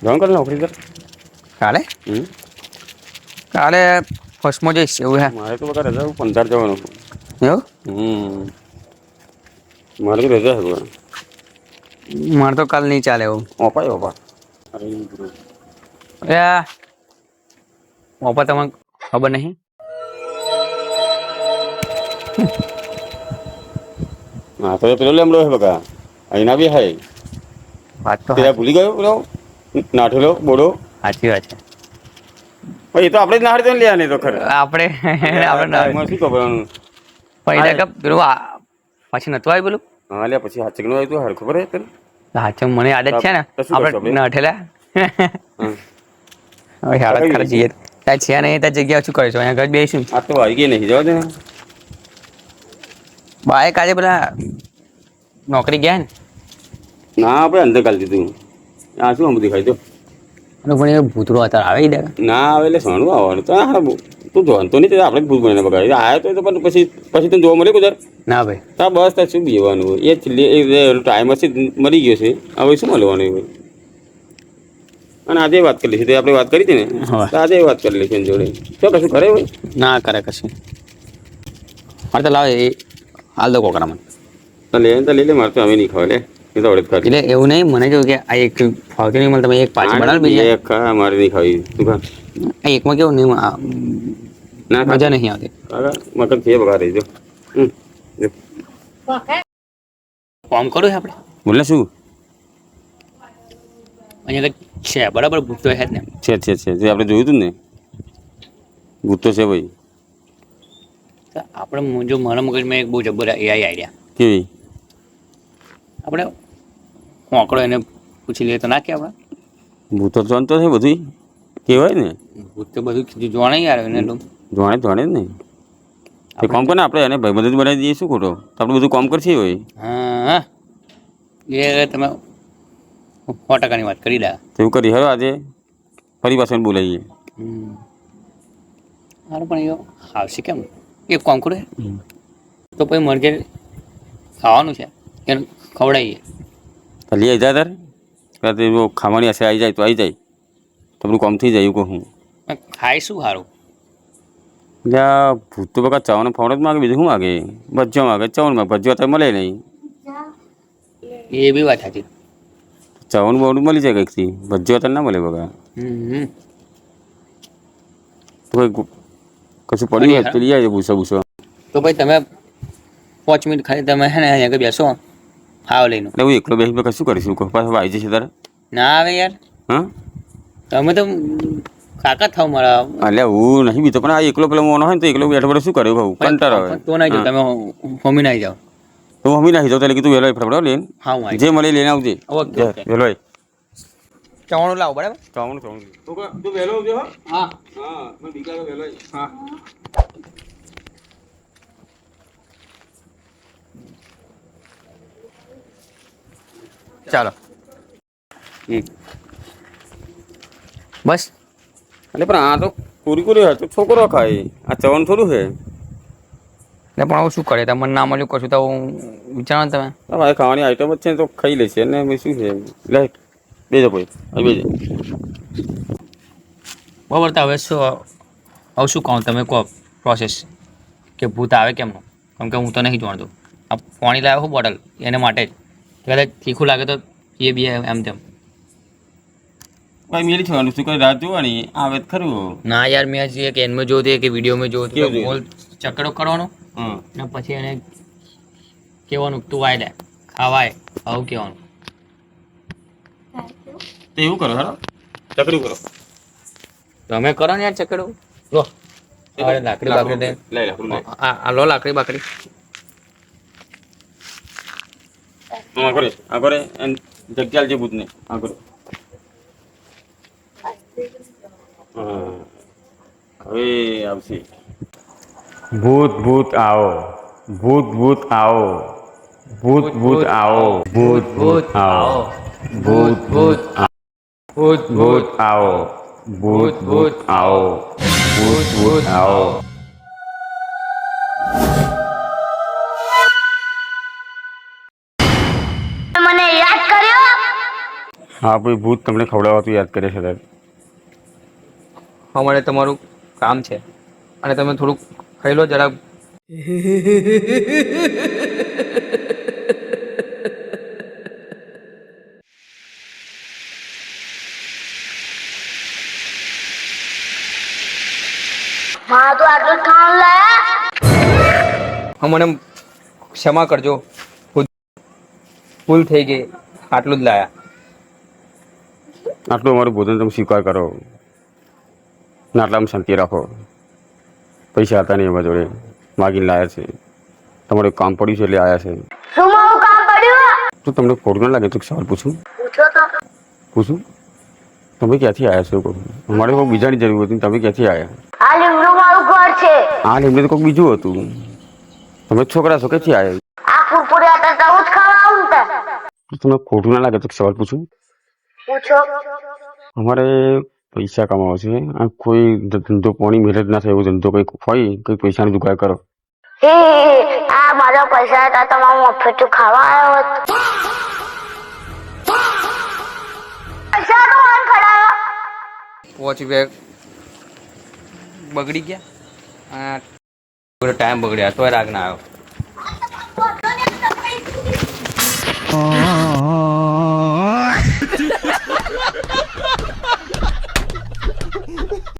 જવાનું કાલે નોકરી કર કાલે કાલે ફર્સ્ટમાં જઈશ એવું હે મારે તો બકા રજા 15 જવાનું એવું મારે તો રજા છે મારે તો કાલ નહીં ચાલે એવું ઓપાય ઓપા અરે ઓપા તમને ખબર નહીં હા તો પેલો લેમડો છે બકા અહીંના બી હાય વાત તો પેલા ભૂલી ગયો પેલો નાઠેલો બોડો સાચી વાત છે પણ એ તો આપણે જ નાહડી તો લે નહીં તો ખરે આપણે શું ખબર પણ એ પેલું પછી નતું આવ્યું પેલું હા લે પછી હાચકનું આવ્યું તું હાર ખબર હે તને સાચો મને આદત છે ને આપણે નઠેલા હવે હાલત ખરે જઈએ ત્યાં છે નહીં ત્યાં જગ્યા શું કરીશું અહીંયા ઘર બેસીશું આ તો આવી ગઈ નહીં જવા દે બાઈક આજે પેલા નોકરી ગયા ને ના આપણે અંદર કાઢી દીધું આ શું આમ દેખાય તો પણ એ ભૂતરો અત્યારે આવે દે ના આવે એટલે સોનું આવવાનું તો હા તું જોવાનું તો નહીં આપણે જ ભૂત બનીને બગાડી આવ્યો તો પણ પછી તને જોવા મળે કુદર ના ભાઈ હા બસ ત્યાં શું બીવાનું એ ટાઈમ હશે મરી ગયો છે હવે શું મળવાનું એવું અને આજે વાત કરી લઈશું આપણે વાત કરી હતી ને તો આજે વાત કરી લઈશું જોડે તો કશું કરે હોય ના કરે કશું મારે તો લાવે એ હાલ દો કોકરા મને તો લઈ લે મારે તો અમે નહીં ખાવા લે એ તો અડદ ખાલી એટલે એવું નહીં મને કહ્યું કે આ એક ફાવતી નહીં મળે તમે એક પાછી બનાવો બીજી એક ખા મારે નહીં ખાવી તું ખા આ એકમાં કેવું નહીં ના મજા નહીં આવતી કાકા મગજ છે બગા રહી જો ફોર્મ કરું આપણે બોલે શું અહીંયા છે બરાબર ભૂત તો છે જ ને છે જે આપણે જોયું હતું ને ભૂત તો છે ભાઈ તો આપણે જો મારા મગજમાં એક બહુ જબર એઆઈ આઈડિયા કેવી આપણે હોંકડો એને પૂછી લઈએ તો ના કે આપણે ભૂત તો જાણતો છે બધું કહેવાય ને ભૂત તો બધું જોવાને યાર એને તો જાણે જ ને એ કામ કરે ને આપણે એને ભાઈ બધું બનાવી દઈએ શું ખોટો તો આપણે બધું કામ કરશે હોય હા એ તમે 100% વાત કરી દા એવું કરી હવે આજે ફરી પાછળ બોલાવીએ મારે પણ એ આવશે કેમ એક કામ કરે તો પછી મરજે ખાવાનું છે એને ખવડાવીએ તો લઈ આવી જા તારે ખાવાની હશે આવી જાય તો આવી જાય તો આપણું કામ થઈ જાય એવું કહું ખાય શું સારું એટલે આ ભૂત તો બકા ચાવનો ફોન જ માગે બીજું શું માગે ભજ્જો માગે ચાવનમાં ભજ્જો તો મળે નહીં એ બી વાત સાચી ચાવનું બાવનું મળી જાય કંઈકથી ભજ્જો તો ના મળે બકા તો કોઈ કશું પડ્યું હોય તો લઈ આવજો ભૂસો તો ભાઈ તમે 5 મિનિટ ખાલી તમે હે ને અહીંયા આગળ બેસો હાવ લઈને એટલે હું એકલો બેસી કશું કરીશું પાછું આવી જશે તારે ના આવે યાર હા તમે તો કાકા થાવ મારા એટલે હું નહીં બીતો પણ આ એકલો પેલો મોનો હોય ને તો એકલો બેઠો બેઠો શું કર્યું કહું કંટાળો આવે તો નહીં જાઓ તમે હોમી નાઈ જાઓ તો મમ્મી નાખી જાઉં એટલે કીધું વહેલો ફટાફટ લઈને હા હું જે મળે લઈને આવજે ઓકે ઓકે વહેલો ચવાણું લાવો બરાબર ચાવનું તું વહેલો આવજો હા હા મને બીક લાગે વહેલો હા ચાલો બસ એટલે પણ આ તો પૂરી તો છોકરો ખાય આ ચવણ થોડું છે એટલે પણ આવું શું કરે તમને ના મળ્યું કશું તો વિચારો ને તમે ભાઈ ખાવાની આઈટમ જ છે તો ખાઈ લેશે ને શું છે લે બેજો ભાઈ બેજો બરાબર તો હવે શું કહું તમે કહો પ્રોસેસ કે ભૂત આવે કેમનું કેમ કે હું તો નહીં જાણતો આ પાણી લાવ્યો હું બોટલ એને માટે જ કદાચ તીખું લાગે તો એ બી એમ તેમ ભાઈ મેલી છવાનું શું કરી રાત જોવાની આવે ખરું ના યાર મેં હજી એક એનમાં જોયું હતું કે વિડીયોમાં જોયું હતું ગોલ ચકડો કરવાનો હા ને પછી એને કહેવાનું તું આય લે ખાવાય આવું કહેવાનું તો એવું કરો હેલો ચકડું કરો તમે કરો ને યાર ચકડો લો લાકડી બાકડી દે લઈ લાકડું લઈ આ લો લાકડી બાકડી આ કરે જગ્યાલ જે ભૂતને આ કરો હા હવે આવશે ભૂત આવો ભૂત આવો ભૂત આવો ભૂત આવો ભૂત આવો ભૂત આવો મને યાદ કર્યો હા ભાઈ, ભૂત તમને ખવડાવતું યાદ કરે છે સાહેબ. અમારે તમારું કામ છે અને તમે થોડુંક ખાઈ લો જરાક. મારા તો આટલું ખાવાનું લાયા. મને ક્ષમા કરજો, ભૂલ થઈ ગઈ, આટલું જ લાયા. આટલું અમારું ભોજન તમે સ્વીકાર કરો ને આટલામાં શાંતિ રાખો. પૈસા હતા નહીં અમારા જોડે, માગીને લાયા છે. તમારું કામ પડ્યું છે એટલે આવ્યા છે. શું મારું કામ પડ્યું? તો તમને ખોટું ના લાગે તો સવાલ પૂછું? પૂછો તો. પૂછું? તમે ક્યાંથી આવ્યા છો? અમારે કોઈ બીજાની જરૂર હતી, તમે ક્યાંથી આવ્યા? આ લીમડું મારું ઘર છે. હા, એમને તો કોઈ બીજું હતું. તમે છોકરા છો, ક્યાંથી આવ્યા? આ કુરકુરે હતા તો હું જ ખવડાવું ને. તો તમને ખોટું ના લાગે તો સવાલ પૂછું? પૂછો. અમારે પૈસા કમાવો છે. આ કોઈ ધંધો પાણી મહેનત ના થાય એવો ધંધો કંઈક હોય, કંઈક પૈસાનો જુગાડ કરો. હે આ મારા પૈસા હતા તો મારા મફતું ખાવા આવ્યો હોત. પૈસા તો મને ખવડાવ્યો. વોચ બેગ બગડી ગયા, ટાઈમ બગડ્યા તોય રાગ ના આવ્યો.